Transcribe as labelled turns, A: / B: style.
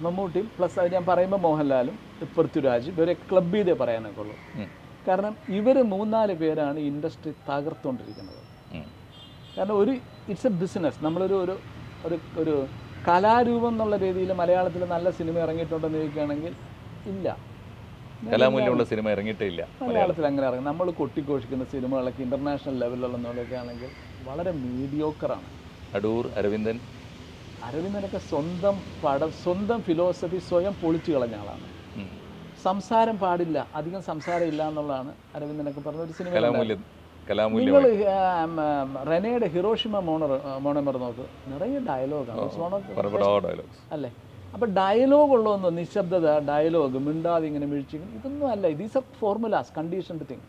A: മമ്മൂട്ടിയും പ്ലസ് അത് ഞാൻ പറയുമ്പോൾ മോഹൻലാലും പൃഥ്വിരാജ് ഇവരെ ക്ലബ് ചെയ്തേ പറയാനൊക്കെ ഉള്ളൂ. കാരണം ഇവർ 3-4 പേരാണ് ഇൻഡസ്ട്രി തകർത്തുകൊണ്ടിരിക്കുന്നത്. കാരണം ഇറ്റ്സ് എ ബിസിനസ്. നമ്മളൊരു ഒരു ഒരു ഒരു കലാരൂപം എന്നുള്ള രീതിയിൽ മലയാളത്തിൽ നല്ല സിനിമ ഇറങ്ങിയിട്ടുണ്ടെന്ന് ചോദിക്കുകയാണെങ്കിൽ ഇല്ല,
B: കലാമൂല്യമുള്ള സിനിമ ഇറങ്ങിയിട്ടേ ഇല്ല
A: മലയാളത്തിൽ. അങ്ങനെ ഇറങ്ങും നമ്മൾ കൊട്ടിഘോഷിക്കുന്ന സിനിമകളൊക്കെ ഇൻ്റർനാഷണൽ ലെവലിലുള്ളതൊക്കെ ആണെങ്കിൽ വളരെ മീഡിയോക്കറാണ്.
B: അടൂർ
A: അരവിന്ദനൊക്കെ സ്വന്തം പടം, സ്വന്തം ഫിലോസഫി സ്വയം പൊളിച്ചു കളഞ്ഞ ആളാണ്. സംസാരം പാടില്ല, അധികം സംസാരം ഇല്ല എന്നുള്ളതാണ് അരവിന്ദനൊക്കെ പറഞ്ഞ ഒരു സിനിമ. നിങ്ങൾ റെനയുടെ ഹിറോഷിമ മോണോമർ നോക്ക്, നിറയെ ഡയലോഗാണ് അല്ലേ. അപ്പോൾ ഡയലോഗ് ഉള്ളതൊന്നും, നിശബ്ദത, ഡയലോഗ്, മിണ്ടാതെ ഇങ്ങനെ വീഴ്ച, ഇതൊന്നും അല്ല. These are formulas, conditioned things.